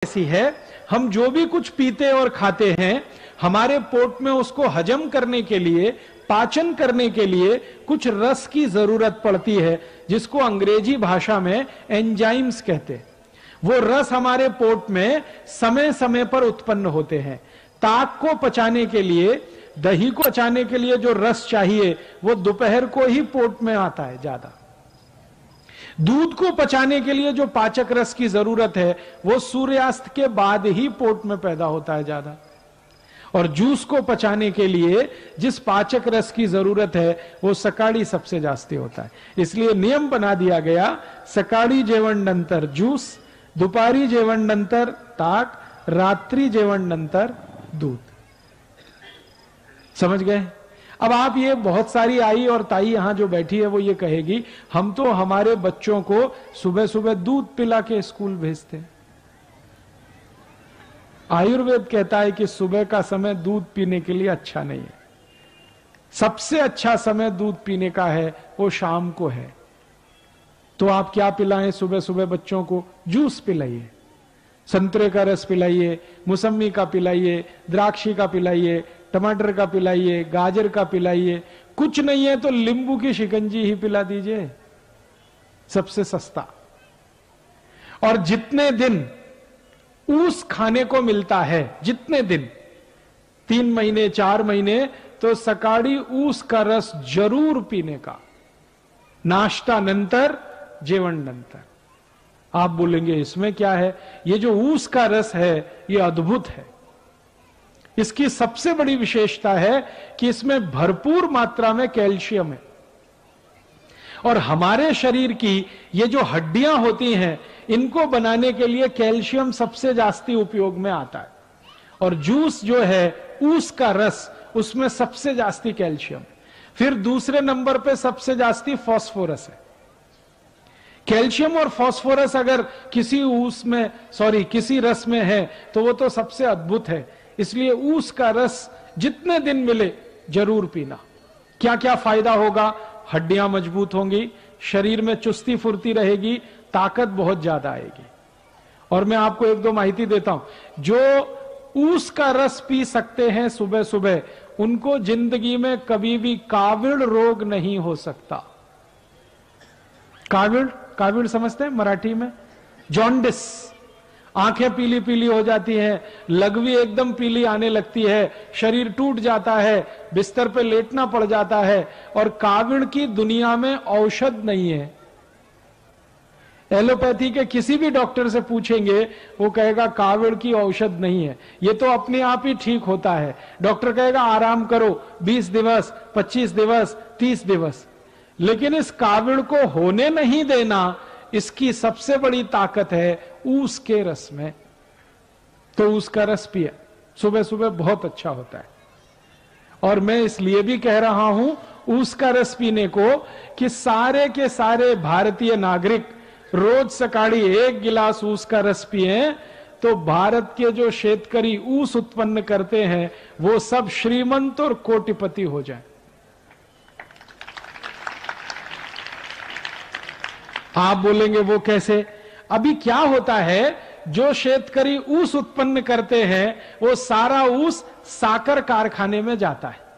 ऐसी है, हम जो भी कुछ पीते और खाते हैं हमारे पोट में उसको हजम करने के लिए, पाचन करने के लिए कुछ रस की जरूरत पड़ती है, जिसको अंग्रेजी भाषा में एंजाइम्स कहते हैं। वो रस हमारे पोट में समय समय पर उत्पन्न होते हैं। ताक को पचाने के लिए, दही को पचाने के लिए जो रस चाहिए वो दोपहर को ही पोट में आता है ज्यादा। दूध को पचाने के लिए जो पाचक रस की जरूरत है वो सूर्यास्त के बाद ही पोट में पैदा होता है ज्यादा। और जूस को पचाने के लिए जिस पाचक रस की जरूरत है वो सकाळी सबसे जास्ती होता है। इसलिए नियम बना दिया गया, सकाळी जेवण नंतर जूस, दुपारी जेवण नंतर ताक, रात्रि जेवण नंतर दूध। समझ गए? अब आप ये बहुत सारी आई और ताई यहां जो बैठी है वो ये कहेगी, हम तो हमारे बच्चों को सुबह सुबह दूध पिला के स्कूल भेजते हैं। आयुर्वेद कहता है कि सुबह का समय दूध पीने के लिए अच्छा नहीं है। सबसे अच्छा समय दूध पीने का है वो शाम को है। तो आप क्या पिलाएं सुबह सुबह बच्चों को? जूस पिलाइए, संतरे का रस पिलाइए, मौसमी का पिलाइए, द्राक्षी का पिलाइए, टमाटर का पिलाइए, गाजर का पिलाइए। कुछ नहीं है तो नींबू की शिकंजी ही पिला दीजिए, सबसे सस्ता। और जितने दिन ऊस खाने को मिलता है, जितने दिन 3 महीने 4 महीने, तो सकाळी ऊस का रस जरूर पीने का, नाश्ता नंतर, जेवण नंतर। आप बोलेंगे इसमें क्या है? ये जो ऊस का रस है ये अद्भुत है। इसकी सबसे बड़ी विशेषता है कि इसमें भरपूर मात्रा में कैल्शियम है। और हमारे शरीर की ये जो हड्डियां होती हैं इनको बनाने के लिए कैल्शियम सबसे जास्ती उपयोग में आता है। और जूस जो है ऊस का रस, उसमें सबसे जास्ती कैल्शियम। फिर दूसरे नंबर पे सबसे जास्ती फास्फोरस है। कैल्शियम और फास्फोरस अगर किसी रस में है तो वो तो सबसे अद्भुत है। इसलिए ऊस का रस जितने दिन मिले जरूर पीना। क्या क्या फायदा होगा? हड्डियां मजबूत होंगी, शरीर में चुस्ती फुर्ती रहेगी, ताकत बहुत ज्यादा आएगी। और मैं आपको एक दो माहिती देता हूं। जो ऊस का रस पी सकते हैं सुबह सुबह, उनको जिंदगी में कभी भी काविड़ रोग नहीं हो सकता। काविड़ समझते हैं मराठी में? जॉन्डिस, आंखें पीली पीली हो जाती हैं, लघवी एकदम पीली आने लगती है, शरीर टूट जाता है, बिस्तर पे लेटना पड़ जाता है। और काविड़ की दुनिया में औषध नहीं है। एलोपैथी के किसी भी डॉक्टर से पूछेंगे वो कहेगा काविड़ की औषध नहीं है, ये तो अपने आप ही ठीक होता है। डॉक्टर कहेगा आराम करो 20 दिवस, 25 दिवस, 30 दिवस। लेकिन इस काविड़ को होने नहीं देना, इसकी सबसे बड़ी ताकत है ऊस के रस में। तो ऊस का रस पिया सुबह सुबह, बहुत अच्छा होता है। और मैं इसलिए भी कह रहा हूं ऊस का रस पीने को कि सारे के सारे भारतीय नागरिक रोज सकाळी 1 गिलास ऊस का रस पिए तो भारत के जो शेतकरी ऊस उत्पन्न करते हैं वो सब श्रीमंत और कोटिपति हो जाए। आप बोलेंगे वो कैसे? अभी क्या होता है, जो शेतकरी ऊस उत्पन्न करते हैं वो सारा ऊस साकर कारखाने में जाता है।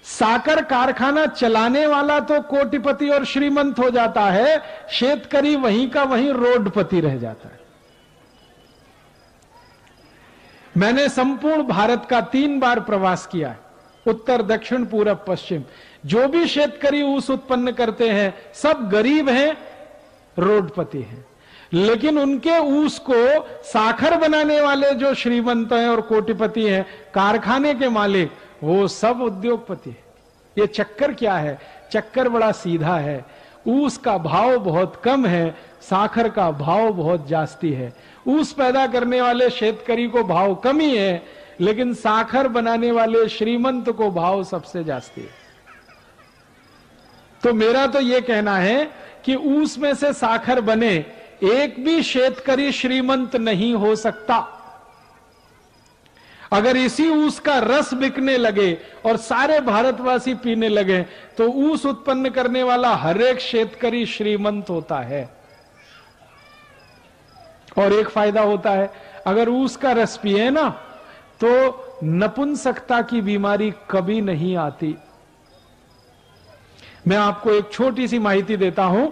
साकर कारखाना चलाने वाला तो कोटिपति और श्रीमंत हो जाता है, शेतकरी वहीं का वहीं रोडपति रह जाता है। मैंने संपूर्ण भारत का 3 बार प्रवास किया है, उत्तर, दक्षिण, पूरब, पश्चिम। जो भी शेतकरी ऊस उत्पन्न करते हैं सब गरीब हैं, रोडपति हैं। लेकिन उनके ऊस को साखर बनाने वाले जो श्रीमंत हैं और कोटिपति हैं, कारखाने के मालिक, वो सब उद्योगपति हैं। ये चक्कर क्या है? चक्कर बड़ा सीधा है। ऊस का भाव बहुत कम है, साखर का भाव बहुत जास्ती है। ऊस पैदा करने वाले शेतकरी को भाव कम ही है, लेकिन साखर बनाने वाले श्रीमंत को भाव सबसे जास्ती है। तो मेरा तो यह कहना है कि ऊस में से साखर बने, एक भी शेतकरी श्रीमंत नहीं हो सकता। अगर इसी ऊस का रस बिकने लगे और सारे भारतवासी पीने लगे तो ऊस उत्पन्न करने वाला हर एक शेतकरी श्रीमंत होता है। और एक फायदा होता है, अगर ऊस का रस पिए ना तो नपुंसकता की बीमारी कभी नहीं आती। मैं आपको एक छोटी सी माहिती देता हूं,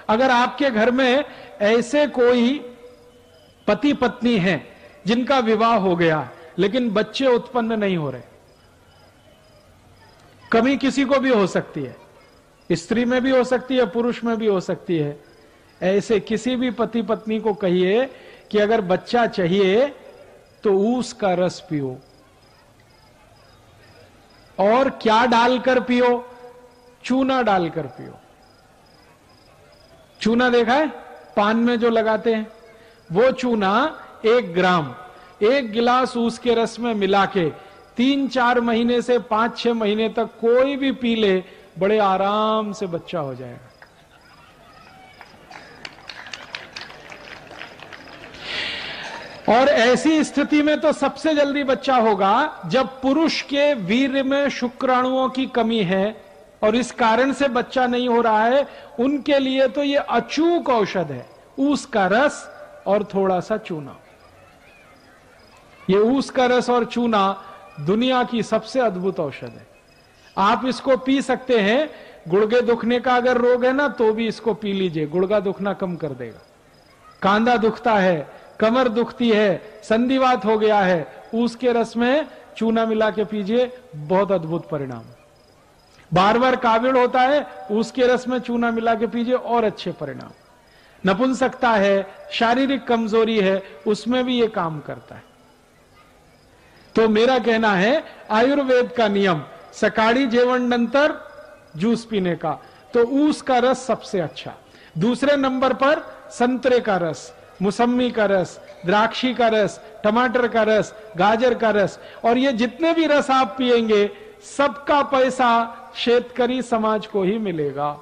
अगर आपके घर में ऐसे कोई पति पत्नी हैं जिनका विवाह हो गया लेकिन बच्चे उत्पन्न नहीं हो रहे, कमी किसी को भी हो सकती है, स्त्री में भी हो सकती है, पुरुष में भी हो सकती है, ऐसे किसी भी पति पत्नी को कहिए कि अगर बच्चा चाहिए तो ऊस का रस पियो। और क्या डालकर पियो? चूना डालकर पियो। चूना देखा है पान में जो लगाते हैं, वो चूना 1 ग्राम 1 गिलास ऊस के रस में मिला के 3-4 महीने से 5-6 महीने तक कोई भी पी ले, बड़े आराम से बच्चा हो जाएगा। और ऐसी स्थिति में तो सबसे जल्दी बच्चा होगा जब पुरुष के वीर्य में शुक्राणुओं की कमी है और इस कारण से बच्चा नहीं हो रहा है, उनके लिए तो ये अचूक औषध है, ऊस का रस और थोड़ा सा चूना। ये ऊस का रस और चूना दुनिया की सबसे अद्भुत औषध है। आप इसको पी सकते हैं, गुर्गे दुखने का अगर रोग है ना तो भी इसको पी लीजिए, गुर्गा दुखना कम कर देगा। कांधा दुखता है, कमर दुखती है, संधिवात हो गया है, ऊस के रस में चूना मिला के पीजिए, बहुत अद्भुत परिणाम। बार बार काविड़ होता है, ऊस के रस में चूना मिला के पीजिए, और अच्छे परिणाम। नपुंसकता है, शारीरिक कमजोरी है, उसमें भी ये काम करता है। तो मेरा कहना है आयुर्वेद का नियम, सकाळी जेवण नंतर जूस पीने का, तो ऊस का रस सबसे अच्छा। दूसरे नंबर पर संतरे का रस, मौसमी का रस, द्राक्षी का रस, टमाटर का रस, गाजर का रस, और ये जितने भी रस आप पिएंगे सबका पैसा शेतकरी समाज को ही मिलेगा।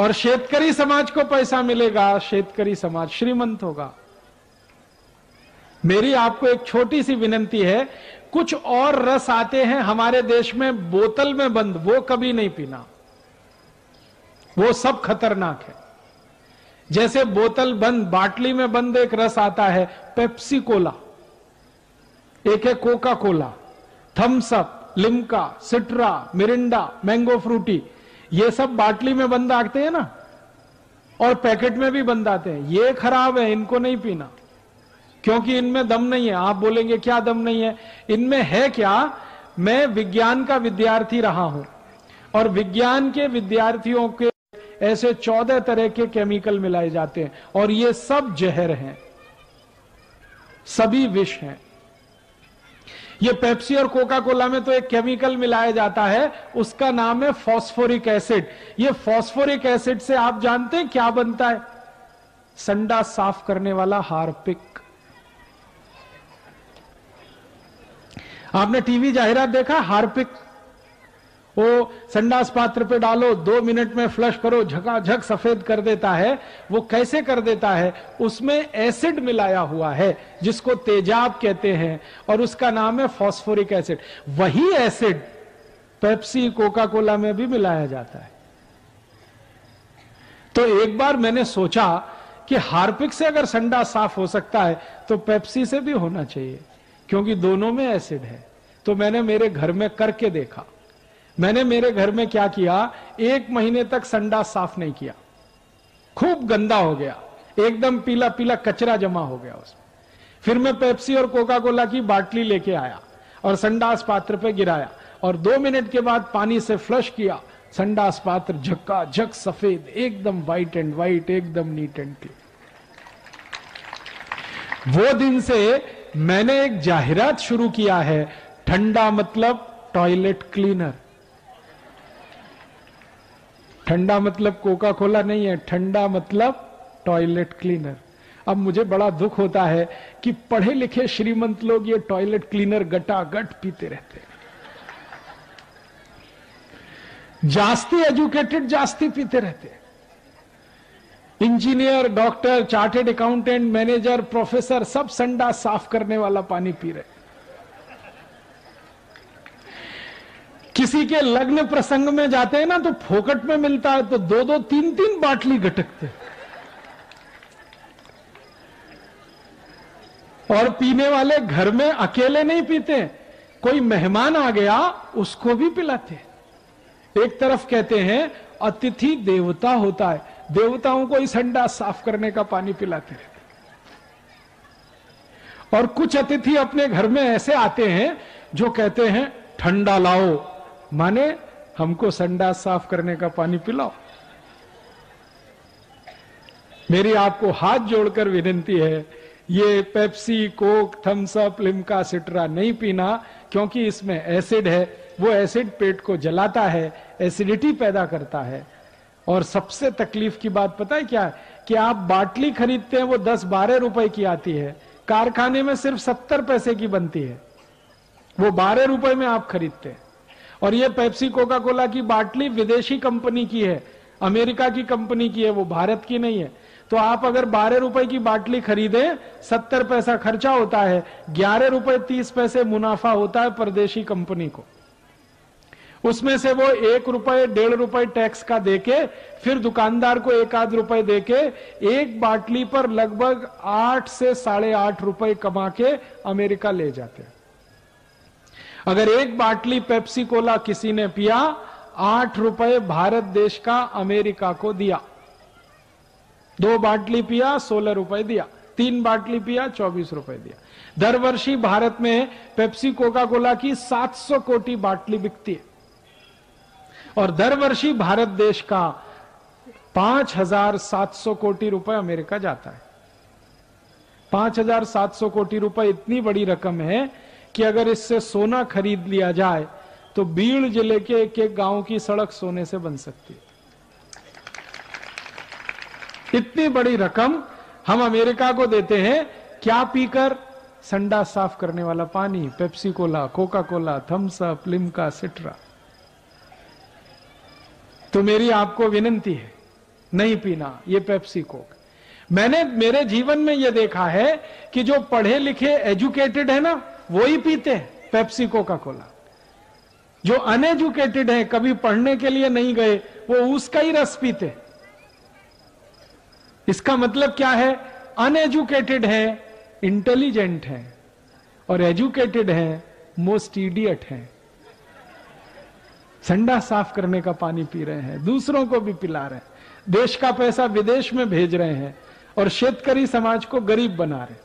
और शेतकरी समाज को पैसा मिलेगा, शेतकरी समाज श्रीमंत होगा। मेरी आपको एक छोटी सी विनंती है, कुछ और रस आते हैं हमारे देश में बोतल में बंद, वो कभी नहीं पीना, वो सब खतरनाक है। जैसे बोतल बंद, बाटली में बंद एक रस आता है पेप्सी कोला, एक है Coca Cola, Thums Up, Limca, Citra, Mirinda, mango Frooti, ये सब बाटली में बंद आते हैं ना, और पैकेट में भी बंद आते हैं। ये खराब है, इनको नहीं पीना, क्योंकि इनमें दम नहीं है। आप बोलेंगे क्या दम नहीं है, इनमें है क्या? मैं विज्ञान का विद्यार्थी रहा हूं, और विज्ञान के विद्यार्थियों के ऐसे 14 तरह के केमिकल मिलाए जाते हैं, और ये सब जहर हैं, सभी विष हैं। ये पेप्सी और कोका कोला में तो एक केमिकल मिलाया जाता है, उसका नाम है फास्फोरिक एसिड। ये फास्फोरिक एसिड से आप जानते हैं क्या बनता है? संडास साफ करने वाला हार्पिक। आपने टीवी जाहिरात देखा हार्पिक? वो संडास पात्र पे डालो, 2 मिनट में फ्लश करो, झकाझक सफेद कर देता है। वो कैसे कर देता है? उसमें एसिड मिलाया हुआ है जिसको तेजाब कहते हैं, और उसका नाम है फास्फोरिक एसिड। वही एसिड पेप्सी कोका कोला में भी मिलाया जाता है। तो एक बार मैंने सोचा कि हार्पिक से अगर संडास साफ हो सकता है तो पेप्सी से भी होना चाहिए, क्योंकि दोनों में एसिड है। तो मैंने मेरे घर में करके देखा। मैंने मेरे घर में क्या किया, 1 महीने तक संडास साफ नहीं किया, खूब गंदा हो गया, एकदम पीला पीला कचरा जमा हो गया उसमें। फिर मैं पेप्सी और कोका कोला की बाटली लेके आया और संडास पात्र पे गिराया, और 2 मिनट के बाद पानी से फ्लश किया, संडास पात्र झक्काझक सफेद, एकदम व्हाइट एंड व्हाइट, एकदम नीट एंड क्लीन। वो दिन से मैंने एक जाहिरात शुरू किया है, ठंडा मतलब टॉयलेट क्लीनर। ठंडा मतलब कोका कोला नहीं है, ठंडा मतलब टॉयलेट क्लीनर। अब मुझे बड़ा दुख होता है कि पढ़े लिखे श्रीमंत लोग ये टॉयलेट क्लीनर गटागट पीते रहते हैं, जास्ती एजुकेटेड जास्ती पीते रहते हैं। Engineer, doctor, chartered accountant, manager, professor सब संडास साफ करने वाला पानी पी रहे। किसी के लग्न प्रसंग में जाते हैं ना तो फोकट में मिलता है, तो 2-2, 3-3 बाटली गटकते। और पीने वाले घर में अकेले नहीं पीते, कोई मेहमान आ गया उसको भी पिलाते। एक तरफ कहते हैं अतिथि देवता होता है, देवताओं को ही संडास साफ करने का पानी पिलाते रहते। और कुछ अतिथि अपने घर में ऐसे आते हैं जो कहते हैं ठंडा लाओ, माने हमको संडास साफ करने का पानी पिलाओ। मेरी आपको हाथ जोड़कर विनती है, ये Pepsi, Coke, Thums Up, Limca, Citra नहीं पीना, क्योंकि इसमें एसिड है। वो एसिड पेट को जलाता है, एसिडिटी पैदा करता है। और सबसे तकलीफ की बात पता है क्या है? कि आप बाटली खरीदते हैं, वो 10-12 रुपए की आती है, कारखाने में सिर्फ 70 पैसे की बनती है, वो 12 रुपए में आप खरीदते हैं। और ये पेप्सी, कोका कोला की बाटली विदेशी कंपनी की है, अमेरिका की कंपनी की है, वो भारत की नहीं है। तो आप अगर 12 रुपए की बाटली खरीदें, 70 पैसा खर्चा होता है, 11 रुपए 30 पैसे मुनाफा होता है परदेशी कंपनी को। उसमें से वो 1 रुपए 1.5 रुपए टैक्स का देके, फिर दुकानदार को 1-8 रुपए देके एक बाटली पर लगभग 8 से 8.5 रुपए कमा के अमेरिका ले जाते हैं। अगर एक बाटली पेप्सी कोला किसी ने पिया, 8 रुपए भारत देश का अमेरिका को दिया। 2 बाटली पिया 16 रुपए दिया, 3 बाटली पिया 24 रुपए दिया। दर वर्षी भारत में पेप्सी कोका कोला की 700 कोटी बाटली बिकती है और दर वर्षी भारत देश का 5,700 कोटी रुपए अमेरिका जाता है। 5,700 कोटी रुपए इतनी बड़ी रकम है कि अगर इससे सोना खरीद लिया जाए तो बीड़ जिले के एक गांव की सड़क सोने से बन सकती है। इतनी बड़ी रकम हम अमेरिका को देते हैं, क्या पीकर? संडास साफ करने वाला पानी, Pepsi cola, Coca Cola, Thums Up, Limca, Citra. तो मेरी आपको विनती है, नहीं पीना ये पेप्सी कोक। मैंने मेरे जीवन में यह देखा है कि जो पढ़े लिखे एजुकेटेड है ना, वो ही पीते हैं पेप्सी कोका कोला। जो अनएजुकेटेड है, कभी पढ़ने के लिए नहीं गए, वो उसका ही रस पीते। इसका मतलब क्या है? अनएजुकेटेड है इंटेलिजेंट है, और एजुकेटेड है मोस्ट इडियट है। संडास साफ करने का पानी पी रहे हैं, दूसरों को भी पिला रहे हैं, देश का पैसा विदेश में भेज रहे हैं और शेतकरी समाज को गरीब बना रहे हैं।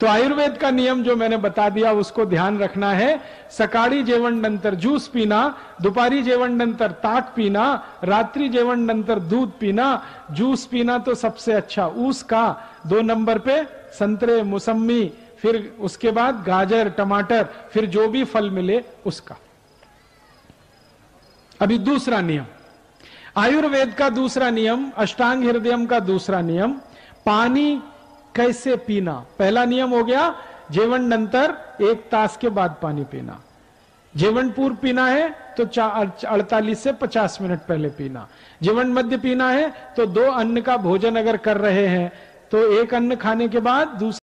तो आयुर्वेद का नियम जो मैंने बता दिया उसको ध्यान रखना है। सकाळी जेवण नंतर ज्यूस पीना, दुपारी जेवण नंतर ताक पीना, रात्रि जेवण नंतर दूध पीना, जूस पीना तो सबसे अच्छा ऊस का, 2 नंबर पे संतरे, मौसमी, फिर उसके बाद गाजर, टमाटर, फिर जो भी फल मिले उसका। अभी दूसरा नियम, आयुर्वेद का दूसरा नियम, अष्टांग हृदयम का दूसरा नियम, पानी कैसे पीना। पहला नियम हो गया जेवण नंतर 1 तास के बाद पानी पीना। जेवण पूर्व पीना है तो 48 से 50 मिनट पहले पीना। जेवण मध्य पीना है तो 2 अन्न का भोजन अगर कर रहे हैं तो 1 अन्न खाने के बाद दूसरा